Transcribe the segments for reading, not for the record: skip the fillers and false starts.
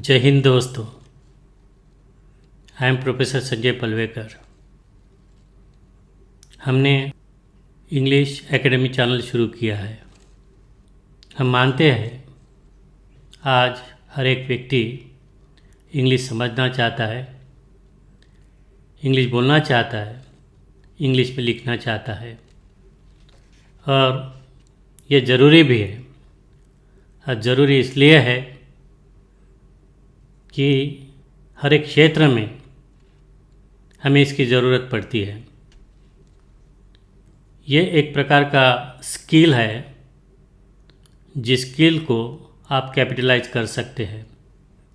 जय हिंद दोस्तों। I am professor Sanjay Palwekar. हमने इंग्लिश एकेडमी चैनल शुरू किया है। हम मानते हैं आज हर एक व्यक्ति इंग्लिश समझना चाहता है, इंग्लिश बोलना चाहता है, इंग्लिश में लिखना चाहता है और ये ज़रूरी भी है। और ज़रूरी इसलिए है कि हर एक क्षेत्र में हमें इसकी ज़रूरत पड़ती है। ये एक प्रकार का स्किल है जिस स्किल को आप कैपिटलाइज कर सकते हैं,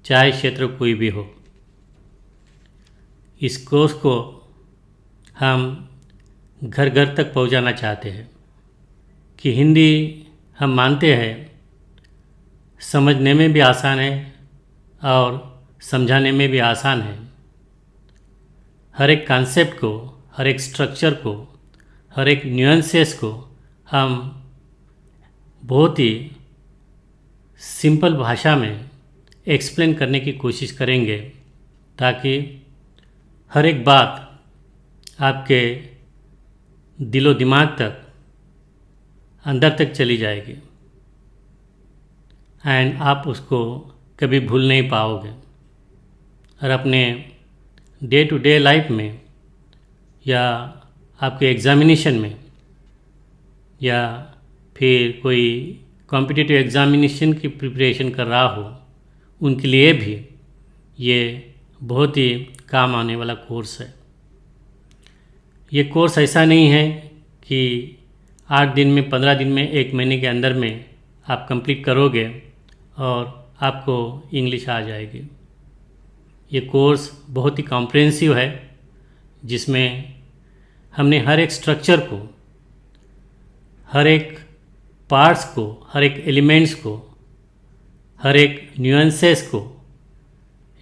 चाहे क्षेत्र कोई भी हो। इस कोर्स को हम घर घर तक पहुंचाना चाहते हैं कि हिंदी हम मानते हैं समझने में भी आसान है और समझाने में भी आसान है। हर एक कॉन्सेप्ट को, हर एक स्ट्रक्चर को, हर एक न्यूएंसेस को हम बहुत ही सिंपल भाषा में एक्सप्लेन करने की कोशिश करेंगे ताकि हर एक बात आपके दिलो दिमाग तक, अंदर तक चली जाएगी एंड आप उसको कभी भूल नहीं पाओगे। और अपने डे टू डे लाइफ में या आपके एग्ज़ामिनेशन में या फिर कोई कॉम्पिटिटिव एग्ज़ामिनेशन की प्रिपरेशन कर रहा हो, उनके लिए भी ये बहुत ही काम आने वाला कोर्स है। ये कोर्स ऐसा नहीं है कि 8 दिन में, 15 दिन में, 1 महीने के अंदर में आप कंप्लीट करोगे और आपको इंग्लिश आ जाएगी। ये कोर्स बहुत ही कॉम्प्रिहेंसिव है जिसमें हमने हर एक स्ट्रक्चर को, हर एक पार्ट्स को, हर एक एलिमेंट्स को, हर एक न्यूएंसेस को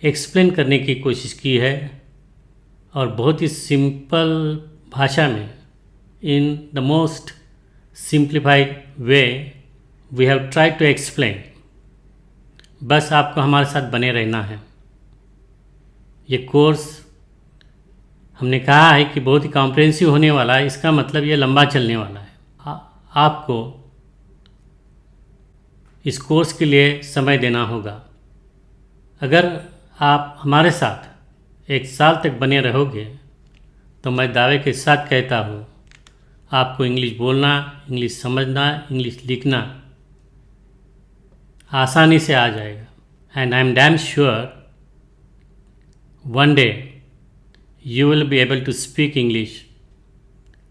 एक्सप्लेन करने की कोशिश की है और बहुत ही सिंपल भाषा में, in the most simplified way we have tried to explain. बस आपको हमारे साथ बने रहना है। ये कोर्स हमने कहा है कि बहुत ही कॉम्प्रिहेंसिव होने वाला है। इसका मतलब ये लंबा चलने वाला है। आपको इस कोर्स के लिए समय देना होगा। अगर आप हमारे साथ 1 साल तक बने रहोगे तो मैं दावे के साथ कहता हूँ आपको इंग्लिश बोलना, इंग्लिश समझना, इंग्लिश लिखना आसानी से आ जाएगा। And I am damn sure one day you will be able to speak English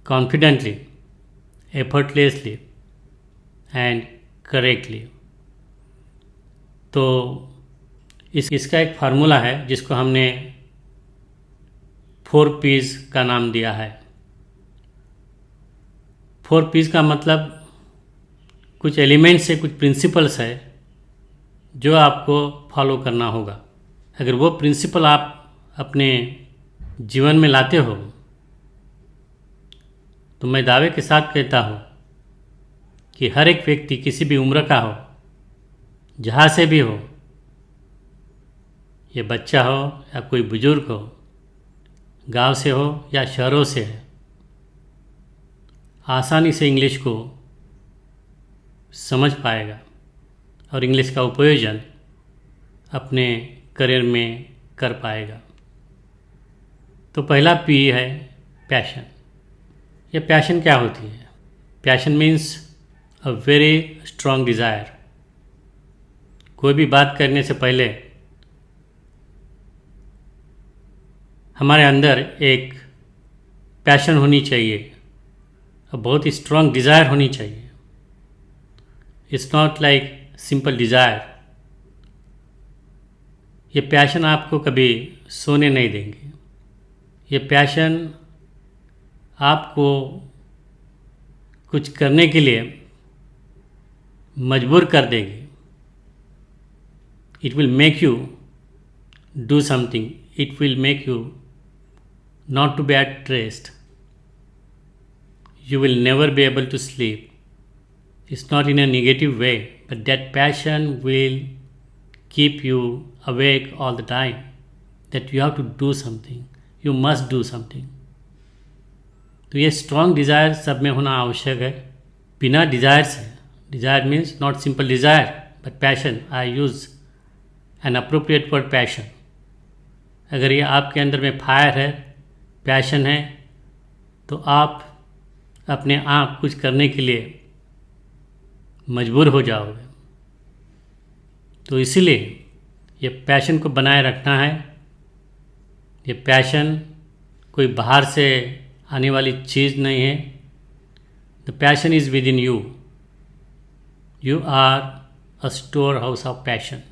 confidently, effortlessly and correctly। तो इसका एक फार्मूला है जिसको हमने 4 P's का नाम दिया है। 4 P's का मतलब कुछ एलिमेंट्स है, कुछ प्रिंसिपल्स है जो आपको फॉलो करना होगा। अगर वो प्रिंसिपल आप अपने जीवन में लाते हो तो मैं दावे के साथ कहता हूँ कि हर एक व्यक्ति किसी भी उम्र का हो, जहाँ से भी हो, ये बच्चा हो या कोई बुजुर्ग हो, गांव से हो या शहरों से है, आसानी से इंग्लिश को समझ पाएगा और इंग्लिश का उपयोजन अपने करियर में कर पाएगा। तो पहला पी है पैशन। ये पैशन क्या होती है? Passion means a very strong desire. कोई भी बात करने से पहले हमारे अंदर एक पैशन होनी चाहिए और बहुत ही स्ट्रॉन्ग डिज़ायर होनी चाहिए। It's not like simple desire. ये पैशन आपको कभी सोने नहीं देंगे। ये पैशन आपको कुछ करने के लिए मजबूर कर देगी। It will make you do something. It will make you not to be at rest. You will never be able to sleep. It's not in a negative way, but that passion will keep you awake all the time, that you have to do something, you must do something. तो ये strong desire सब में होना आवश्यक है. बिना desire से, desire means not simple desire but passion. I use an appropriate word passion. अगर ये आपके अंदर में फायर है, पैशन है, तो आप अपने आप कुछ करने के लिए मजबूर हो जाओगे. तो इसीलिए ये पैशन को बनाए रखना है. ये पैशन कोई बाहर से आने वाली चीज़ नहीं है. The passion is within you. You are a storehouse of passion.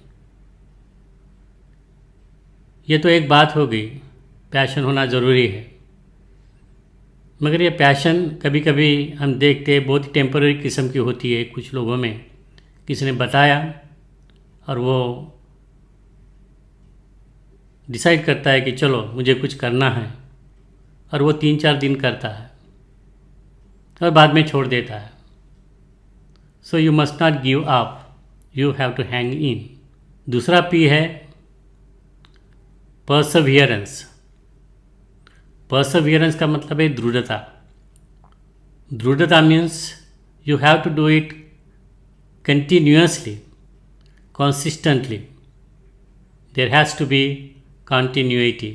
ये तो एक बात हो गई, पैशन होना ज़रूरी है. मगर ये पैशन कभी कभी हम देखते हैं बहुत ही टेम्पररी किस्म की होती है कुछ लोगों में. किसी ने बताया और वो डिसाइड करता है कि चलो मुझे कुछ करना है, और वो 3-4 दिन करता है और बाद में छोड़ देता है. So you must not give up, you have to hang in. दूसरा पी है परसवियरेंस. परसवियरेंस का मतलब है दृढ़ता. दृढ़ता means you have to do it continuously, consistently. There has to be continuity.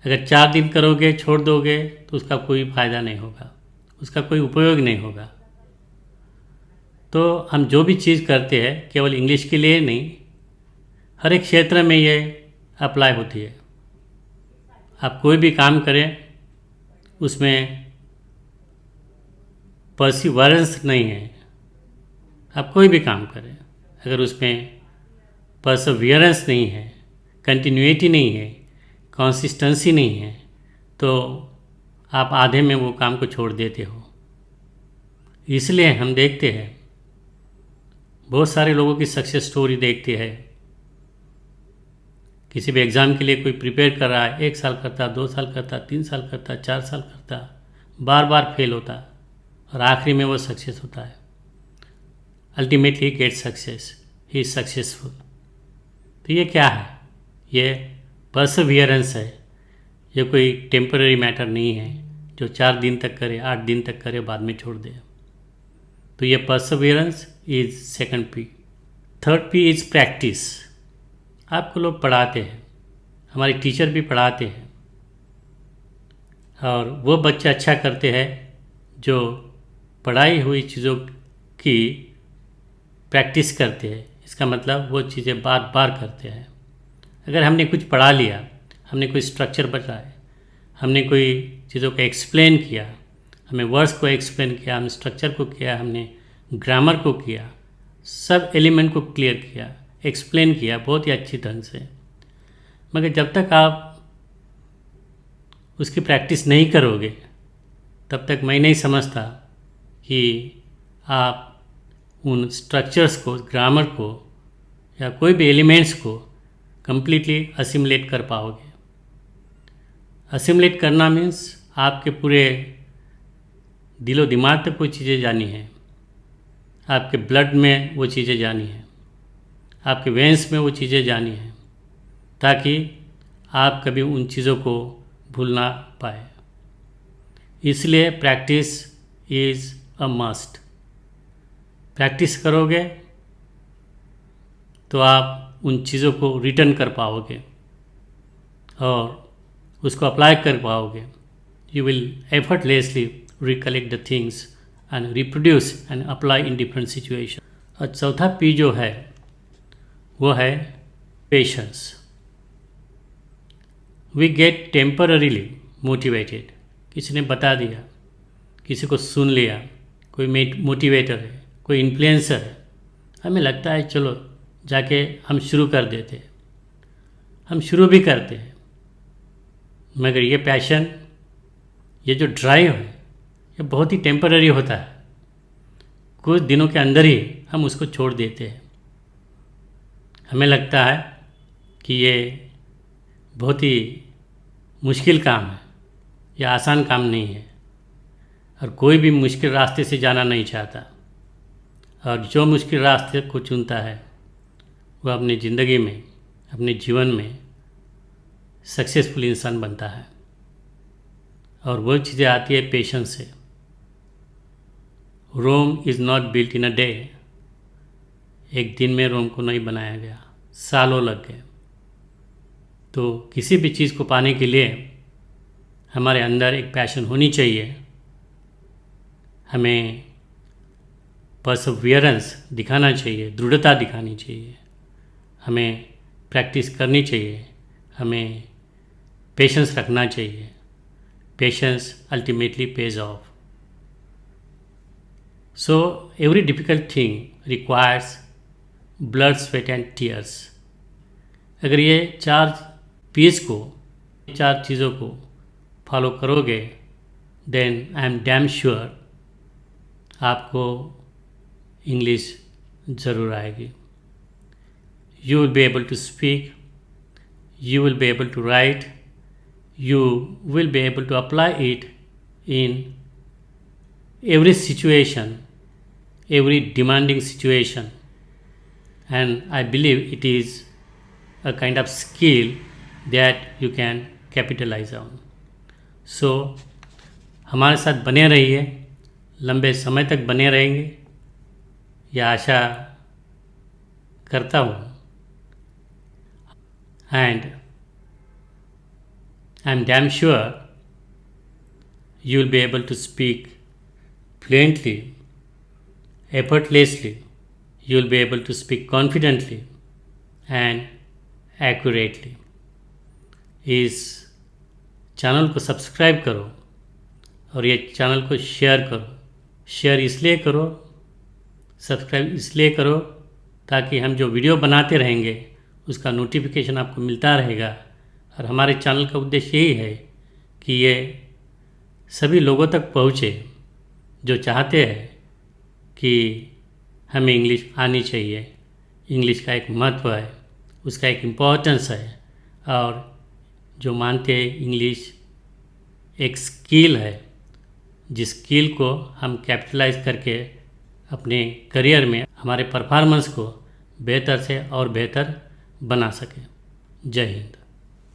अगर 4 दिन करोगे छोड़ दोगे तो उसका कोई फ़ायदा नहीं होगा, उसका कोई उपयोग नहीं होगा. तो हम जो भी चीज़ करते हैं केवल इंग्लिश के लिए नहीं, हर एक क्षेत्र में ये अप्लाई होती है. आप कोई भी काम करें उसमें परसिवरेंस नहीं है. आप कोई भी काम करें अगर उसमें परसिवियरेंस नहीं है, कंटिन्यूटी नहीं है, कंसिस्टेंसी नहीं है, तो आप आधे में वो काम को छोड़ देते हो. इसलिए हम देखते हैं बहुत सारे लोगों की सक्सेस स्टोरी देखते हैं. किसी भी एग्ज़ाम के लिए कोई प्रिपेयर कर रहा है, 1 साल करता, 2 साल करता, 3 साल करता, 4 साल करता, बार बार फेल होता और आखिरी में वो सक्सेस होता है. Ultimately get success, he is successful. तो ये क्या है? ये परसिवियरेंस है. ये कोई टेम्पररी मैटर नहीं है जो 4 दिन तक करे, 8 दिन तक करे, बाद में छोड़ दे. तो ये Perseverance is second P. Third P is practice. आपको लोग पढ़ाते हैं, हमारे टीचर भी पढ़ाते हैं, और वो बच्चे अच्छा करते हैं जो पढ़ाई हुई चीज़ों की प्रैक्टिस करते हैं. इसका मतलब वो चीज़ें बार बार करते हैं. अगर हमने कुछ पढ़ा लिया, हमने कोई स्ट्रक्चर बताया, हमने कोई चीज़ों को एक्सप्लेन किया, हमें वर्ड्स को एक्सप्लेन किया, हमने स्ट्रक्चर को किया, हमने ग्रामर को किया, सब एलिमेंट को क्लियर किया, एक्सप्लेन किया बहुत ही अच्छी ढंग से, मगर जब तक आप उसकी प्रैक्टिस नहीं करोगे तब तक मैं नहीं समझता कि आप उन स्ट्रक्चर्स को, ग्रामर को या कोई भी एलिमेंट्स को कम्प्लीटली असिमुलेट कर पाओगे. असिमुलेट करना मीन्स आपके पूरे दिलो दिमाग तक कोई चीज़ें जानी है, आपके ब्लड में वो चीज़ें जानी है, आपके वेंस में वो चीज़ें जानी है, ताकि आप कभी उन चीज़ों को भूल ना पाए. इसलिए practice is a must. Practice करोगे तो आप उन चीज़ों को रिटर्न कर पाओगे और उसको अप्लाई कर पाओगे. You will effortlessly recollect the things and reproduce and apply in different situation. और चौथा पी जो है वो है patience. We get temporarily motivated. किसी ने बता दिया, किसी को सुन लिया, कोई मोटिवेटर है, कोई इन्फ्लुएंसर है, हमें लगता है चलो जाके हम शुरू कर देते हैं. हम शुरू भी करते हैं, मगर ये पैशन, ये जो ड्राइव है, ये बहुत ही टेम्पररी होता है. कुछ दिनों के अंदर ही हम उसको छोड़ देते हैं. हमें लगता है कि ये बहुत ही मुश्किल काम है, ये आसान काम नहीं है, और कोई भी मुश्किल रास्ते से जाना नहीं चाहता. और जो मुश्किल रास्ते को चुनता है वह अपनी ज़िंदगी में, अपने जीवन में सक्सेसफुल इंसान बनता है। और वो चीज़ें आती है पेशेंस से। Rome is not built in a day. एक दिन में रोम को नहीं बनाया गया, सालों लग गए। तो किसी भी चीज़ को पाने के लिए हमारे अंदर एक पैशन होनी चाहिए, हमें परसवियरेंस दिखाना चाहिए, दृढ़ता दिखानी चाहिए, हमें प्रैक्टिस करनी चाहिए, हमें पेशेंस रखना चाहिए। Patience ultimately page of. So every difficult thing requires blood, sweat and tears. अगर ये 4 P's को, 4 चीज़ों को फॉलो करोगे, then I am damn sure आपको इंग्लिश ज़रूर आएगी। You will be able to speak, you will be able to write, you will be able to apply it in every situation, every demanding situation, and I believe it is a kind of skill that you can capitalize on. So हमारे साथ बने रहिए, लंबे समय तक बने रहेंगे यह आशा करता हूँ। And I'm damn sure you will be able to speak fluently, effortlessly. You will be able to speak confidently and accurately. इस चैनल को सब्सक्राइब करो और ये चैनल को शेयर करो। शेयर इसलिए करो, सब्सक्राइब इसलिए करो ताकि हम जो वीडियो बनाते रहेंगे उसका नोटिफिकेशन आपको मिलता रहेगा। और हमारे चैनल का उद्देश्य यही है कि ये सभी लोगों तक पहुँचे जो चाहते हैं कि हमें इंग्लिश आनी चाहिए। इंग्लिश का एक महत्व है, उसका एक इम्पोर्टेंस है, और जो मानते हैं इंग्लिश एक स्किल है, जिस स्किल को हम कैपिटलाइज करके अपने करियर में हमारे परफॉर्मेंस को बेहतर से और बेहतर बना सकें। जय हिंद।